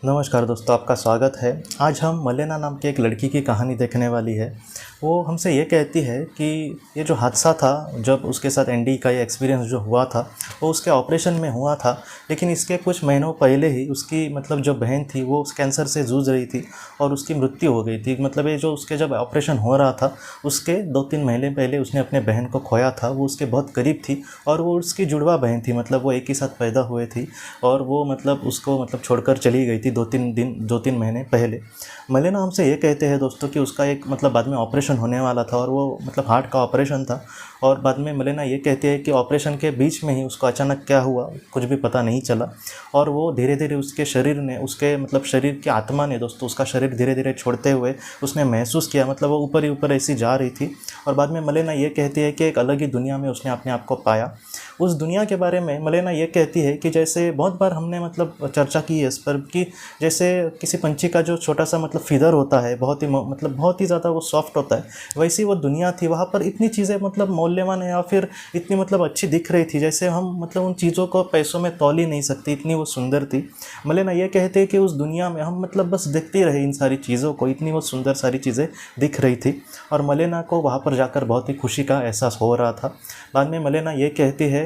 नमस्कार दोस्तों, आपका स्वागत है। आज हम मलेना नाम की एक लड़की की कहानी देखने वाली है। वो हमसे ये कहती है कि ये जो हादसा था, जब उसके साथ एनडी का ये एक्सपीरियंस जो हुआ था, वो उसके ऑपरेशन में हुआ था। लेकिन इसके कुछ महीनों पहले ही उसकी जो बहन थी वो उस कैंसर से जूझ रही थी और उसकी मृत्यु हो गई थी। ये जो उसके जब ऑपरेशन हो रहा था उसके 2-3 महीने पहले उसने अपने बहन को खोया था। वो उसके बहुत करीब थी और वो उसकी जुड़वा बहन थी, वो एक ही साथ पैदा हुए थी। और वो उसको छोड़कर चली गई थी 2-3 महीने पहले। मलेना हमसे ये कहते हैं दोस्तों कि उसका एक बाद में ऑपरेशन होने वाला था और वो हार्ट का ऑपरेशन था। और बाद में मलेना ये कहती है कि ऑपरेशन के बीच में ही उसको अचानक क्या हुआ कुछ भी पता नहीं चला। और वो धीरे धीरे उसके शरीर ने शरीर की आत्मा ने दोस्तों उसका शरीर धीरे धीरे छोड़ते हुए उसने महसूस किया, वो ऊपर ही ऊपर ऐसी जा रही थी। और बाद में मलेना ये कहती है कि एक अलग ही दुनिया में उसने अपने आप को पाया। उस दुनिया के बारे में मलेना ये कहती है कि जैसे बहुत बार हमने चर्चा की है इस पर कि जैसे किसी पंछी का जो छोटा सा फीदर होता है, बहुत ही ज़्यादा वो सॉफ्ट होता है, वैसी वो दुनिया थी। वहाँ पर इतनी चीज़ें मौल्यवान है या फिर इतनी अच्छी दिख रही थी, जैसे हम उन चीज़ों को पैसों में तौल ही नहीं सकती, इतनी वो सुंदर थी। मलेना ये कहते हैं कि उस दुनिया में हम बस देखते रहे इन सारी चीज़ों को, इतनी वो सुंदर सारी चीज़ें दिख रही थी। और मलेना को वहाँ पर जाकर बहुत ही खुशी का एहसास हो रहा था। बाद में मलेना ये कहती है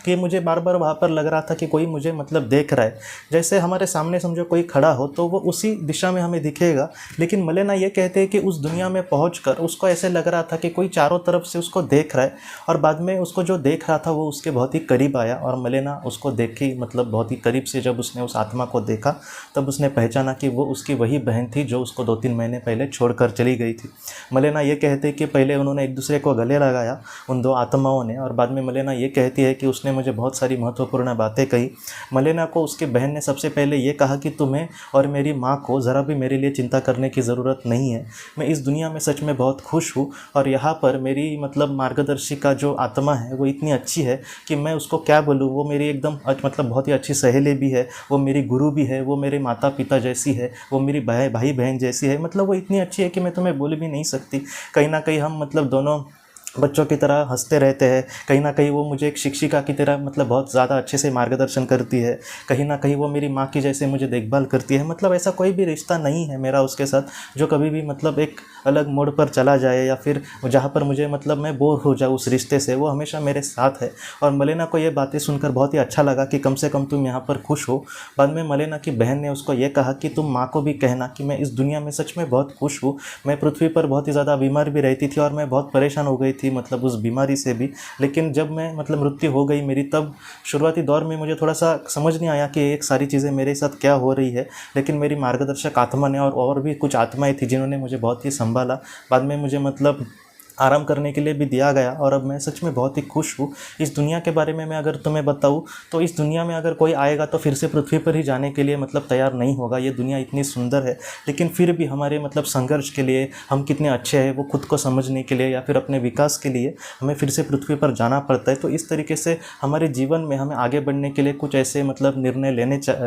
कि मुझे बार बार वहाँ पर लग रहा था कि कोई मुझे देख रहा है, जैसे हमारे सामने समझो कोई खड़ा हो तो वो उसी दिशा में हमें दिखेगा। लेकिन मलेना ये कहते हैं कि उस दुनिया में पहुंचकर उसको ऐसे लग रहा था कि कोई चारों तरफ से उसको देख रहा है। और बाद में उसको जो देख रहा था वो उसके बहुत ही करीब आया और मलेना उसको देखी, बहुत ही करीब से जब उसने उस आत्मा को देखा तब उसने पहचाना कि वो उसकी वही बहन थी जो उसको 2-3 महीने पहले छोड़कर चली गई थी। मलेना ये कहते हैं कि पहले उन्होंने एक दूसरे को गले लगाया उन दो आत्माओं ने। और बाद में मलेना ये कहती है कि उसने मुझे बहुत सारी महत्वपूर्ण बातें कही। मलेना को उसकी बहन ने सबसे पहले ये कहा कि तुम्हें और मेरी माँ को ज़रा भी मेरे लिए चिंता करने की ज़रूरत नहीं है। मैं इस दुनिया में सच में बहुत खुश हूँ और यहाँ पर मेरी मार्गदर्शिका जो आत्मा है वो इतनी अच्छी है कि मैं उसको क्या बोलूँ। वो मेरी एकदम बहुत ही अच्छी सहेली भी है, वो मेरी गुरु भी है, वो मेरे माता पिता जैसी है, वो मेरी भाई बहन जैसी है। वो इतनी अच्छी है कि मैं तुम्हें बोल भी नहीं सकती। कहीं ना कहीं हम दोनों बच्चों की तरह हंसते रहते हैं। कहीं ना कहीं वो मुझे एक शिक्षिका की तरह बहुत ज़्यादा अच्छे से मार्गदर्शन करती है। कहीं ना कहीं वो मेरी माँ की जैसे मुझे देखभाल करती है। ऐसा कोई भी रिश्ता नहीं है मेरा उसके साथ जो कभी भी एक अलग मोड़ पर चला जाए या फिर जहाँ पर मुझे मैं बोर हो जाऊँ उस रिश्ते से। वो हमेशा मेरे साथ है। और मलेना को ये बातें सुनकर बहुत ही अच्छा लगा कि कम से कम तुम यहाँ पर खुश हो। बाद में मलेना की बहन ने उसको ये कहा कि तुम माँ को भी कहना कि मैं इस दुनिया में सच में बहुत खुश हूँ। मैं पृथ्वी पर बहुत ही ज़्यादा बीमार भी रहती थी और मैं बहुत परेशान हो गई थी उस बीमारी से भी। लेकिन जब मैं मृत्यु हो गई मेरी, तब शुरुआती दौर में मुझे थोड़ा सा समझ नहीं आया कि एक सारी चीज़ें मेरे साथ क्या हो रही है। लेकिन मेरी मार्गदर्शक आत्मा ने और भी कुछ आत्माएं थी जिन्होंने मुझे बहुत ही संभाला। बाद में मुझे आराम करने के लिए भी दिया गया और अब मैं सच में बहुत ही खुश हूँ। इस दुनिया के बारे में मैं अगर तुम्हें बताऊँ तो इस दुनिया में अगर कोई आएगा तो फिर से पृथ्वी पर ही जाने के लिए तैयार नहीं होगा। ये दुनिया इतनी सुंदर है लेकिन फिर भी हमारे संघर्ष के लिए, हम कितने अच्छे हैं वो खुद को समझने के लिए या फिर अपने विकास के लिए हमें फिर से पृथ्वी पर जाना पड़ता है। तो इस तरीके से हमारे जीवन में हमें आगे बढ़ने के लिए कुछ ऐसे निर्णय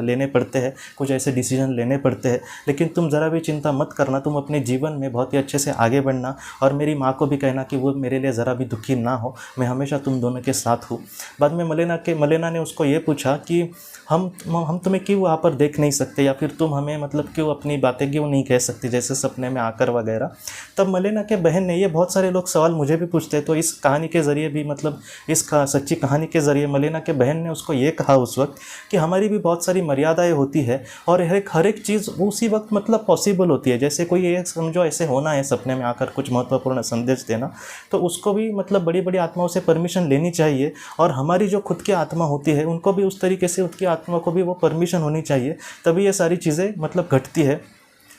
लेने पड़ते हैं, कुछ ऐसे डिसीजन लेने पड़ते हैं। लेकिन तुम ज़रा भी चिंता मत करना, तुम अपने जीवन में बहुत ही अच्छे से आगे बढ़ना। और मेरी माँ को कहना कि वो मेरे लिए ज़रा भी दुखी ना हो, मैं हमेशा तुम दोनों के साथ हूँ। बाद में मलेना ने उसको ये पूछा कि हम तुम्हें क्यों वहाँ पर देख नहीं सकते या फिर तुम हमें क्यों अपनी बातें क्यों नहीं कह सकती जैसे सपने में आकर वगैरह। तब मलेना के बहन ने, ये बहुत सारे लोग सवाल मुझे भी पूछते हैं, तो इस कहानी के ज़रिए भी इस सच्ची कहानी के ज़रिए मलेना के बहन ने उसको ये कहा उस वक्त कि हमारी भी बहुत सारी मर्यादाएँ होती है और हर एक चीज़ उसी वक्त पॉसिबल होती है। जैसे कोई ये समझो ऐसे होना है सपने में आकर कुछ महत्वपूर्ण संदेश देना, तो उसको भी बड़ी बड़ी आत्माओं से परमिशन लेनी चाहिए। और हमारी जो खुद की आत्मा होती है उनको भी उस तरीके से, उनकी आत्मा को भी वो परमिशन होनी चाहिए, तभी ये सारी चीज़ें घटती है।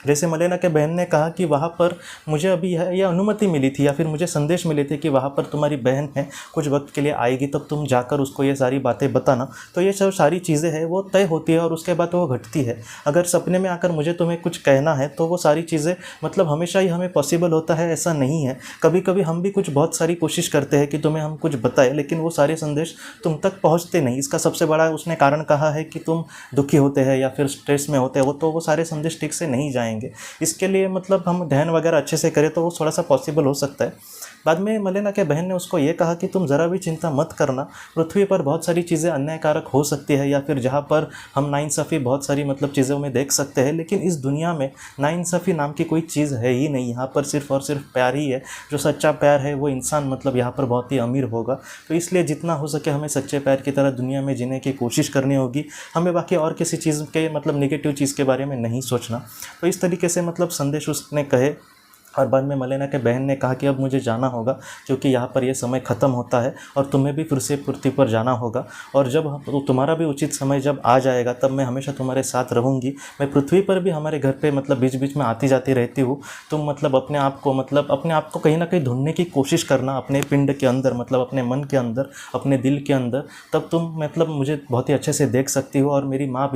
जैसे मलेना के बहन ने कहा कि वहाँ पर मुझे अभी ये अनुमति मिली थी या फिर मुझे संदेश मिले थे कि वहाँ पर तुम्हारी बहन है, कुछ वक्त के लिए आएगी, तब तुम जाकर उसको ये सारी बातें बताना। तो ये सब सारी चीज़ें हैं वो तय होती है और उसके बाद वो घटती है। अगर सपने में आकर मुझे तुम्हें कुछ कहना है तो वो सारी चीज़ें हमेशा ही हमें पॉसिबल होता है ऐसा नहीं है। कभी कभी हम भी कुछ बहुत सारी कोशिश करते हैं कि तुम्हें हम कुछ बताएं, लेकिन वो सारे संदेश तुम तक पहुँचते नहीं। इसका सबसे बड़ा उसने कारण कहा है कि तुम दुखी होते हैं या फिर स्ट्रेस में होते हो, तो वो सारे संदेश ठीक से नहीं जाएंगे। इसके लिए हम ध्यान वगैरह अच्छे से करें तो वो थोड़ा सा पॉसिबल हो सकता है। बाद में मलेना के बहन ने उसको ये कहा कि तुम ज़रा भी चिंता मत करना, पृथ्वी पर बहुत सारी चीज़ें अन्यायकारक हो सकती है या फिर जहाँ पर हम नाइंसाफ़ी बहुत सारी मतलब चीज़ों में देख सकते हैं, लेकिन इस दुनिया में नाइंसाफ़ी नाम की कोई चीज़ है ही नहीं। यहाँ पर सिर्फ़ और सिर्फ प्यार ही है। जो सच्चा प्यार है वो इंसान मतलब यहाँ पर बहुत ही अमीर होगा। तो इसलिए जितना हो सके हमें सच्चे प्यार की तरह दुनिया में जीने की कोशिश करनी होगी। हमें बाकी और किसी चीज़ के मतलब नेगेटिव चीज़ के बारे में नहीं सोचना। तो इस तरीके से मतलब संदेश उसने कहे। और बाद में मलेना के बहन ने कहा कि अब मुझे जाना होगा क्योंकि यहाँ पर ये समय ख़त्म होता है और तुम्हें भी फिर से पृथ्वी पर जाना होगा, और जब तुम्हारा भी उचित समय जब आ जाएगा तब मैं हमेशा तुम्हारे साथ रहूँगी। मैं पृथ्वी पर भी हमारे घर पे मतलब बीच बीच में आती जाती रहती हूँ। तुम मतलब अपने आप को कहीं ना कहीं ढूंढने की कोशिश करना अपने पिंड के अंदर, मतलब अपने मन के अंदर, अपने दिल के अंदर, तब तुम मतलब मुझे बहुत ही अच्छे से देख सकती हो और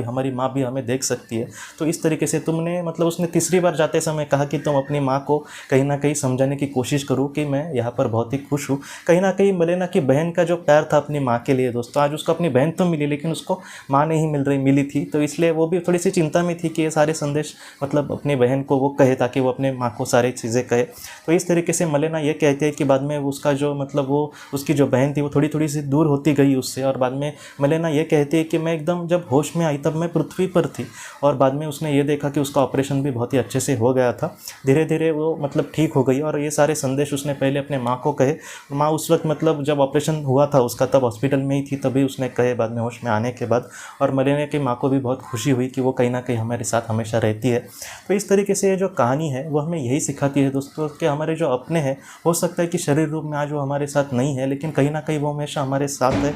हमारी माँ भी हमें देख सकती है। तो इस तरीके से तुमने मतलब उसने तीसरी बार जाते समय कहा कि तुम अपनी माँ को कहीं ना कहीं समझाने की कोशिश करूँ कि मैं यहाँ पर बहुत ही खुश हूँ। कहीं ना कहीं मलेना की बहन का जो प्यार था अपनी माँ के लिए दोस्तों, आज उसको अपनी बहन तो मिली लेकिन उसको माँ नहीं मिली थी। तो इसलिए वो भी थोड़ी सी चिंता में थी कि ये सारे संदेश मतलब अपनी बहन को वो कहे ताकि वो अपने माँ को सारी चीज़ें कहे। तो इस तरीके से मलेना ये कहती है कि बाद में उसका जो मतलब वो उसकी जो बहन थी वो थोड़ी सी दूर होती गई उससे, और बाद में मलेना ये कहती है कि मैं एकदम जब होश में आई तब मैं पृथ्वी पर थी। और बाद में उसने ये देखा कि उसका ऑपरेशन भी बहुत ही अच्छे से हो गया था। धीरे धीरे वो मतलब ठीक हो गई और ये सारे संदेश उसने पहले अपने माँ को कहे। माँ उस वक्त मतलब जब ऑपरेशन हुआ था उसका तब हॉस्पिटल में ही थी, तभी उसने कहे बाद में होश में आने के बाद। और मलेना की माँ को भी बहुत खुशी हुई कि वो कहीं ना कहीं हमारे साथ हमेशा रहती है। तो इस तरीके से ये जो कहानी है वो हमें यही सिखाती है दोस्तों कि हमारे जो अपने हैं, हो सकता है कि शरीर रूप में आज वो हमारे साथ नहीं है, लेकिन कहीं ना कहीं वो हमेशा हमारे साथ है।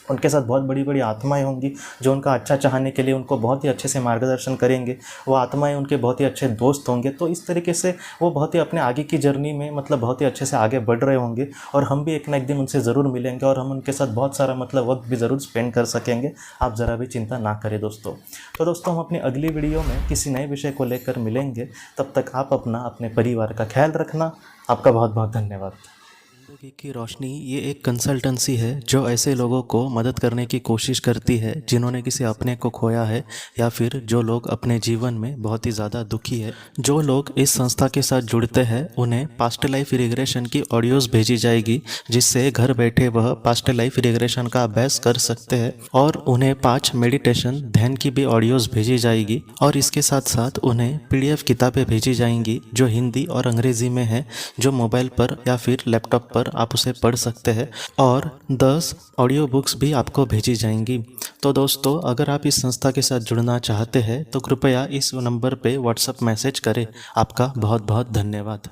उनके साथ बहुत बड़ी बड़ी आत्माएं होंगी जो उनका अच्छा चाहने के लिए उनको बहुत ही अच्छे से मार्गदर्शन करेंगे। वो आत्माएं उनके बहुत ही अच्छे दोस्त होंगे। तो इस तरीके से वो बहुत ही अपने आगे की जर्नी में मतलब बहुत ही अच्छे से आगे बढ़ रहे होंगे और हम भी एक ना एक दिन उनसे ज़रूर मिलेंगे और हम उनके साथ बहुत सारा मतलब वक्त भी ज़रूर स्पेंड कर सकेंगे। आप ज़रा भी चिंता ना करें दोस्तों। तो दोस्तों हम अपनी अगली वीडियो में किसी नए विषय को लेकर मिलेंगे। तब तक आप अपने परिवार का ख्याल रखना। आपका बहुत बहुत धन्यवाद। जिंदगी की रोशनी ये एक कंसल्टेंसी है जो ऐसे लोगों को मदद करने की कोशिश करती है जिन्होंने किसी अपने को खोया है या फिर जो लोग अपने जीवन में बहुत ही ज़्यादा दुखी है। जो लोग इस संस्था के साथ जुड़ते हैं उन्हें पास्ट लाइफ रिग्रेशन की ऑडियोज़ भेजी जाएगी, जिससे घर बैठे वह पास्ट लाइफ रिग्रेशन का अभ्यास कर सकते हैं। और उन्हें 5 मेडिटेशन ध्यान की भी ऑडियोज़ भेजी जाएगी और इसके साथ साथ उन्हें PDF किताबें भेजी जाएंगी जो हिंदी और अंग्रेज़ी में है, जो मोबाइल पर या फिर लैपटॉप पर आप उसे पढ़ सकते हैं। और 10 ऑडियो बुक्स भी आपको भेजी जाएंगी। तो दोस्तों अगर आप इस संस्था के साथ जुड़ना चाहते हैं तो कृपया इस नंबर पे व्हाट्सएप मैसेज करें। आपका बहुत बहुत धन्यवाद।